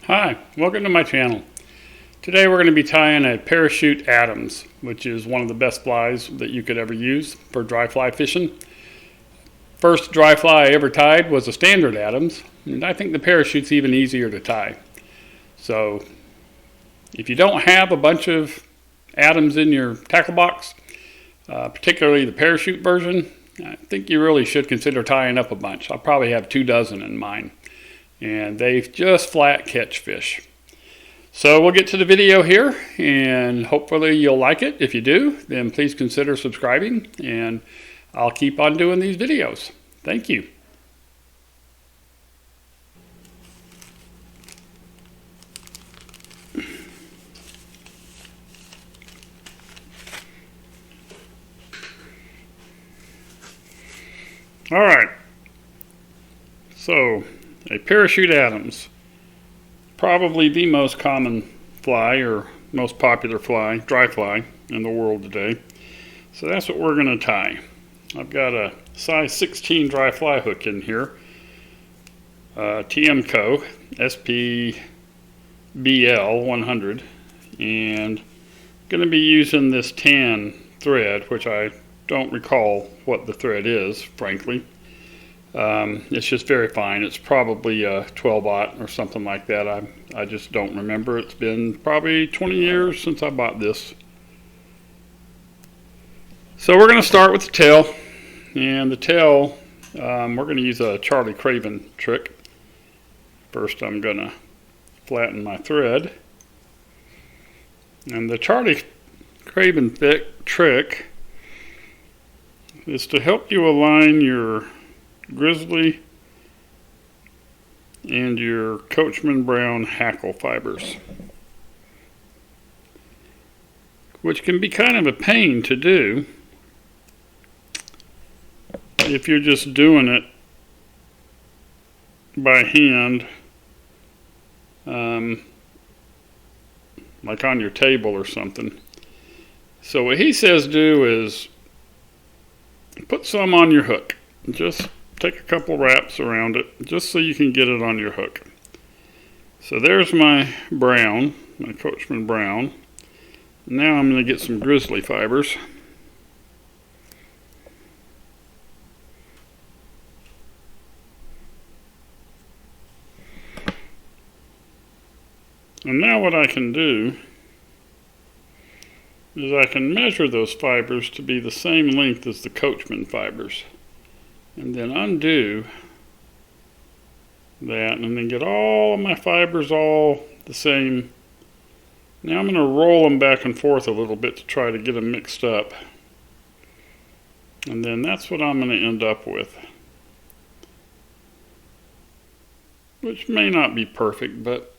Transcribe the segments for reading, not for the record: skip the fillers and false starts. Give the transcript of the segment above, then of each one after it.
Hi, welcome to my channel. Today we're going to be tying a Parachute Adams, which is one of the best flies that you could ever use for dry fly fishing. First dry fly I ever tied was a standard Adams, and I think the Parachute's even easier to tie. So if you don't have a bunch of Adams in your tackle box, particularly the Parachute version, I think you really should consider tying up a bunch. I'll probably have 24 in mine, and they just flat catch fish. So we'll get to the video here, and hopefully you'll like it. If you do, then please consider subscribing, and I'll keep on doing these videos. Thank you. All right, so a Parachute Adams, probably the most common fly or most popular fly, dry fly in the world today. So that's what we're going to tie. I've got a size 16 dry fly hook in here, Tiemco SPBL 100, and going to be using this tan thread, which I don't recall what the thread is, frankly. It's just very fine. It's probably a 12-aught or something like that. I just don't remember. It's been probably 20 years since I bought this. So we're going to start with the tail. And the tail, we're going to use a Charlie Craven trick. First I'm going to flatten my thread. And the Charlie Craven trick is to help you align your grizzly and your Coachman brown hackle fibers, which can be kind of a pain to do if you're just doing it by hand, like on your table or something. So what he says do is put some on your hook. Just take a couple wraps around it just so you can get it on your hook. So there's my brown, my Coachman brown. Now I'm going to get some grizzly fibers. And now what I can do is I can measure those fibers to be the same length as the Coachman fibers, and then undo that, and then get all of my fibers all the same. Now I'm going to roll them back and forth a little bit to try to get them mixed up, and then that's what I'm going to end up with, which may not be perfect, but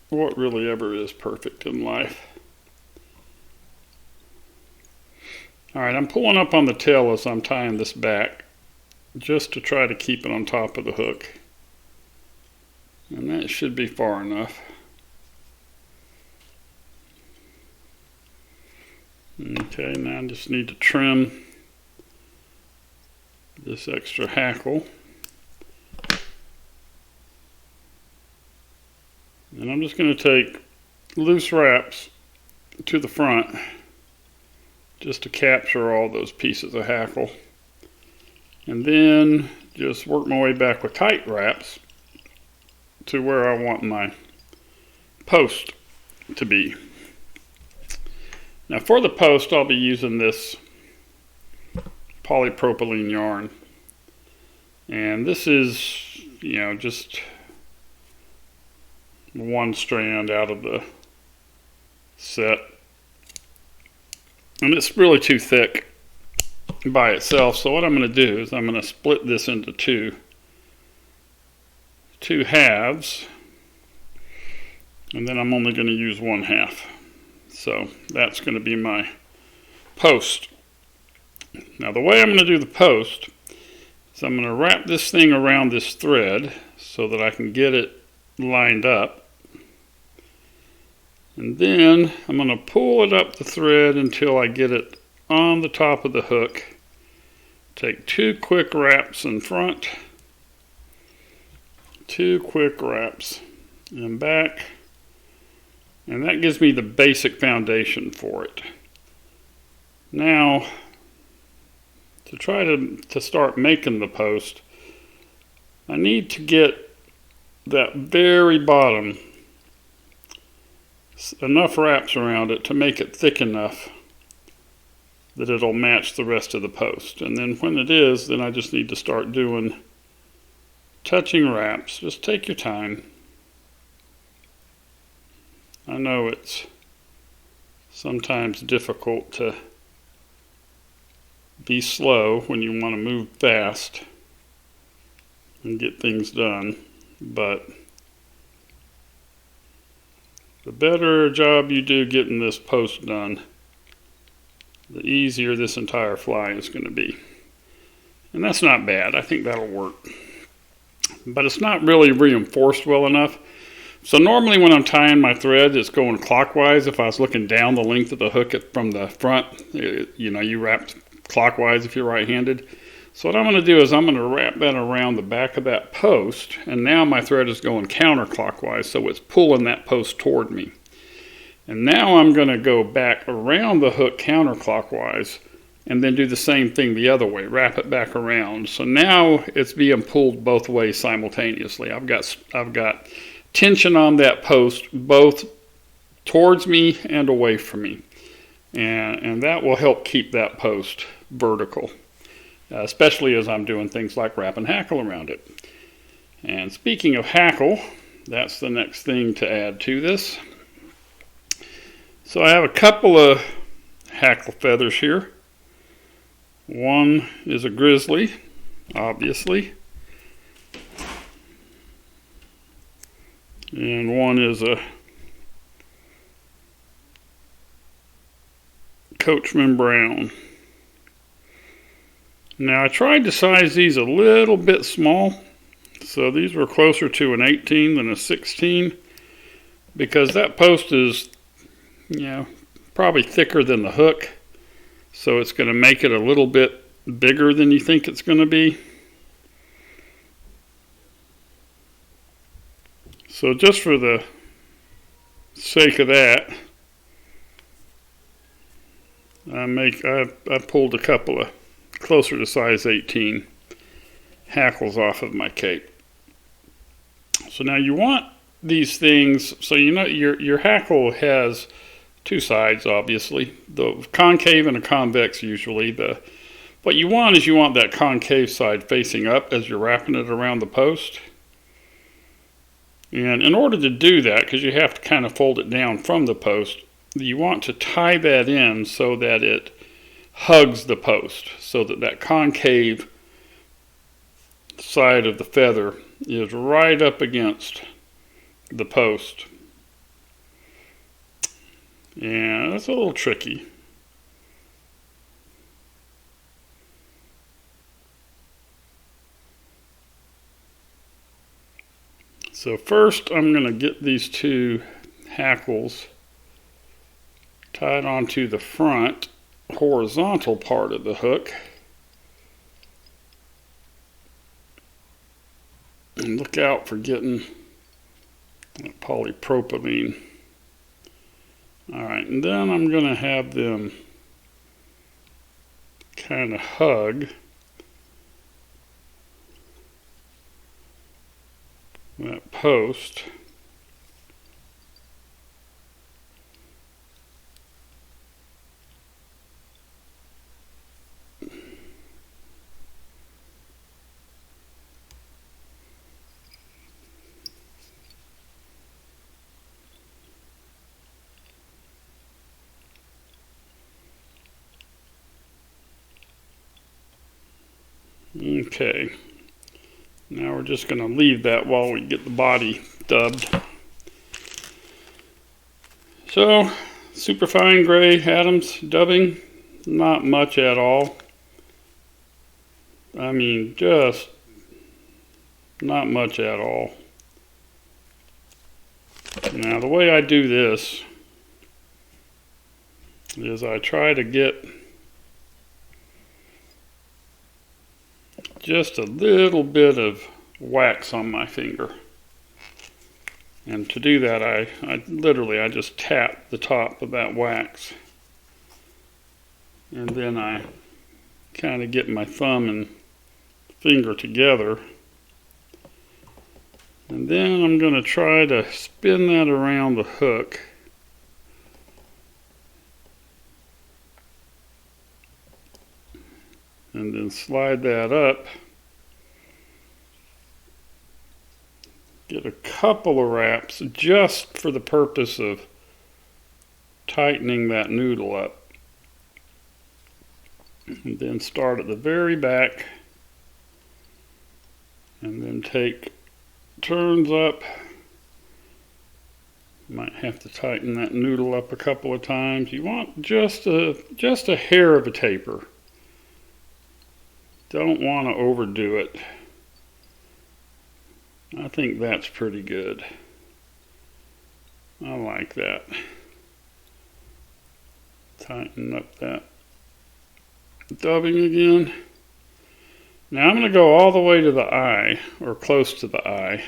what really ever is perfect in life? Alright, I'm pulling up on the tail as I'm tying this back, just to try to keep it on top of the hook. And that should be far enough. Okay, now I just need to trim this extra hackle. And I'm just going to take loose wraps to the front just to capture all those pieces of hackle. And then just work my way back with tight wraps to where I want my post to be. Now for the post, I'll be using this polypropylene yarn. And this is, just one strand out of the set, and it's really too thick by itself. So what I'm going to do is I'm going to split this into two halves, and then I'm only going to use one half. So that's going to be my post. Now the way I'm going to do the post is I'm going to wrap this thing around this thread so that I can get it lined up. And then I'm going to pull it up the thread until I get it on the top of the hook. Take two quick wraps in front 2 quick wraps and back, and that gives me the basic foundation for it. Now, to try to start making the post, I need to get that very bottom enough wraps around it to make it thick enough that it'll match the rest of the post. And then when it is, then I just need to start doing touching wraps. Just take your time. I know it's sometimes difficult to be slow when you want to move fast and get things done, but the better job you do getting this post done, the easier this entire fly is going to be. And that's not bad. I think that'll work. But it's not really reinforced well enough. So normally when I'm tying my thread, it's going clockwise. If I was looking down the length of the hook from the front, you wrap clockwise if you're right-handed. So what I'm going to do is I'm going to wrap that around the back of that post, and now my thread is going counterclockwise, so it's pulling that post toward me. And now I'm going to go back around the hook counterclockwise and then do the same thing the other way, wrap it back around. So now it's being pulled both ways simultaneously. I've got tension on that post both towards me and away from me. And that will help keep that post vertical, especially as I'm doing things like wrapping hackle around it. And speaking of hackle, that's the next thing to add to this. So I have a couple of hackle feathers here. One is a grizzly, obviously. And one is a coachman brown. Now I tried to size these a little bit small. So these were closer to an 18 than a 16. Because that post is probably thicker than the hook, so it's going to make it a little bit bigger than you think it's going to be. So just for the sake of that, I pulled a couple of closer to size 18 hackles off of my cape. So now you want these things, so your hackle has 2 sides, obviously, the concave and a convex usually. What you want is that concave side facing up as you're wrapping it around the post. And in order to do that, because you have to kind of fold it down from the post, you want to tie that in so that it hugs the post, so that concave side of the feather is right up against the post. Yeah, that's a little tricky. So first I'm going to get these 2 hackles tied onto the front horizontal part of the hook. And look out for getting that polypropylene. Alright, and then I'm going to have them kind of hug that post. Okay, now we're just going to leave that while we get the body dubbed. So, Superfine Gray Adams dubbing, not much at all. I mean, just not much at all. Now, the way I do this is I try to get just a little bit of wax on my finger. And to do that, I just tap the top of that wax. And then I kind of get my thumb and finger together. And then I'm going to try to spin that around the hook. And then slide that up. Get a couple of wraps just for the purpose of tightening that noodle up. And then start at the very back. And then take turns up. Might have to tighten that noodle up a couple of times. You want just a hair of a taper. Don't want to overdo it. I think that's pretty good. I like that. Tighten up that dubbing again. Now I'm going to go all the way to the eye, or close to the eye.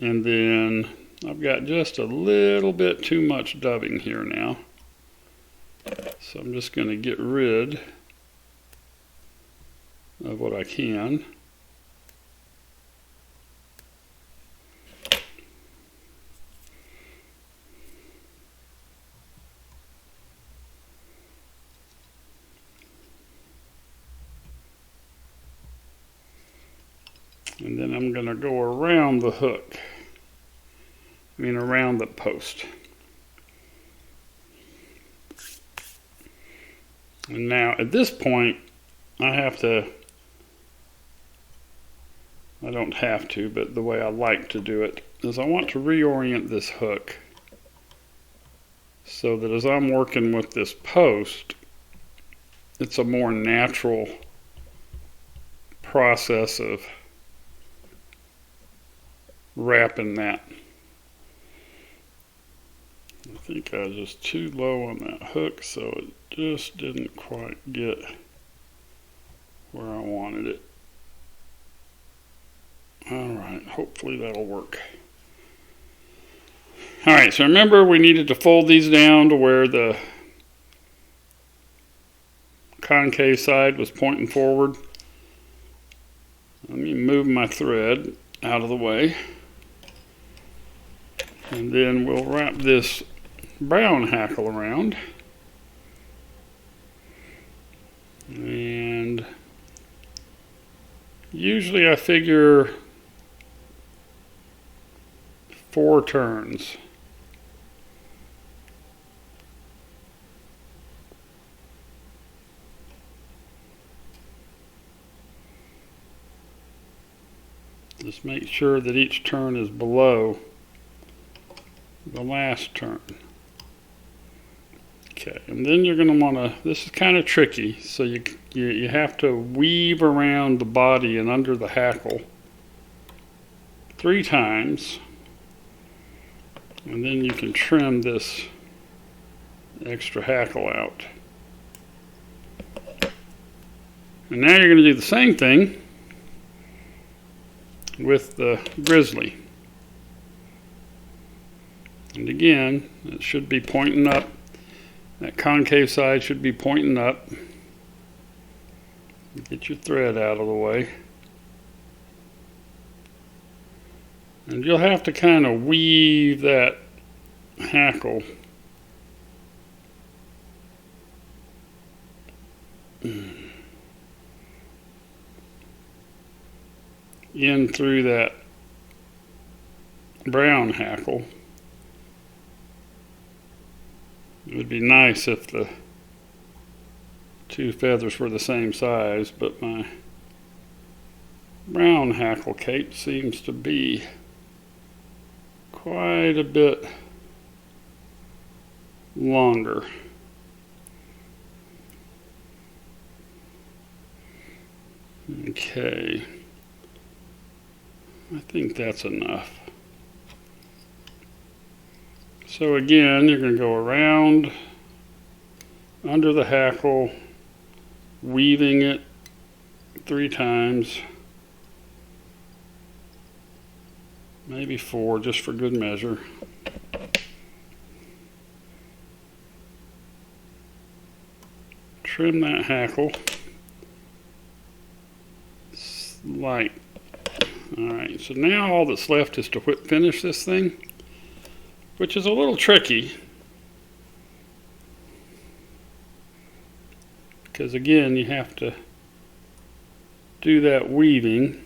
And then I've got just a little bit too much dubbing here now. So I'm just going to get rid of what I can. And then I'm going to go around the hook. Around the post. And now at this point, I don't have to, but the way I like to do it is I want to reorient this hook so that as I'm working with this post, it's a more natural process of wrapping that. I think I was just too low on that hook, so it just didn't quite get where I wanted it. Alright, hopefully that'll work. Alright, so remember we needed to fold these down to where the concave side was pointing forward. Let me move my thread out of the way. And then we'll wrap this brown hackle around. And usually I figure 4 turns. Just make sure that each turn is below the last turn. Okay, and then you're going to want to, this is kind of tricky, so you have to weave around the body and under the hackle 3 times, and then you can trim this extra hackle out. And now you're going to do the same thing with the grizzly. And again, it should be pointing up. That concave side should be pointing up. Get your thread out of the way. And you'll have to kind of weave that hackle in through that brown hackle. It would be nice if the 2 feathers were the same size, but my brown hackle cape seems to be quite a bit longer. Okay, I think that's enough. So again, you're going to go around under the hackle, weaving it 3 times, maybe 4 just for good measure. Trim that hackle. Light. Alright, so now all that's left is to whip finish this thing, which is a little tricky. Because again, you have to do that weaving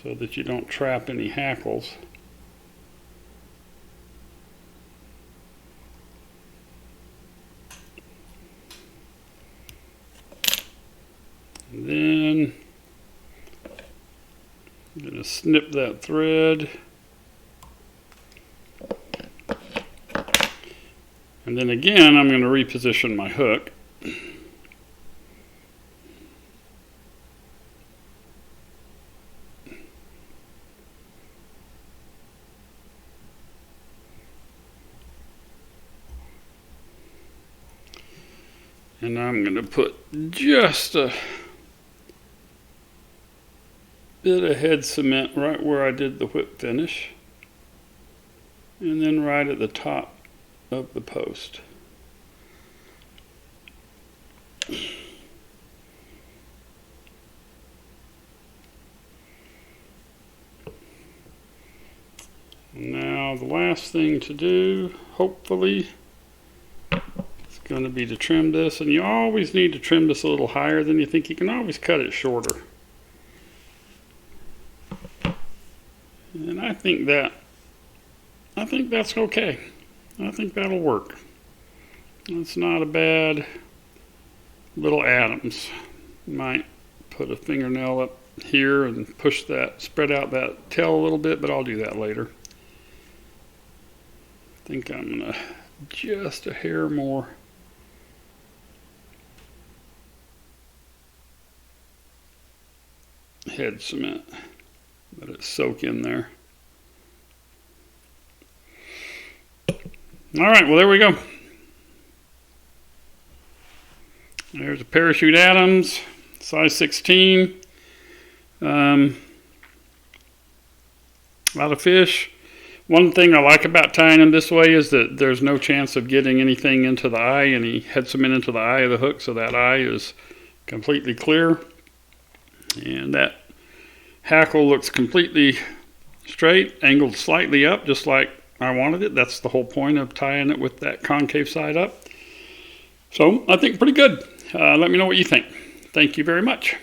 so that you don't trap any hackles. And then I'm going to snip that thread. And then again, I'm going to reposition my hook. And I'm going to put just a bit of head cement right where I did the whip finish. And then right at the top of the post. Now the last thing to do, hopefully, is going to be to trim this. And you always need to trim this a little higher than you think. You can always cut it shorter. And I think that's okay. I think that'll work. It's not a bad little Adams. Might put a fingernail up here and push that, spread out that tail a little bit, but I'll do that later. I think I'm gonna just a hair more. Head cement. Let it soak in there. All right, well, there we go. There's a Parachute Adams, size 16. A lot of fish. One thing I like about tying them this way is that there's no chance of getting anything into the eye, any head cement into the eye of the hook, so that eye is completely clear. And that hackle looks completely straight, angled slightly up, just like I wanted it. That's the whole point of tying it with that concave side up. So I think pretty good. Let me know what you think. Thank you very much.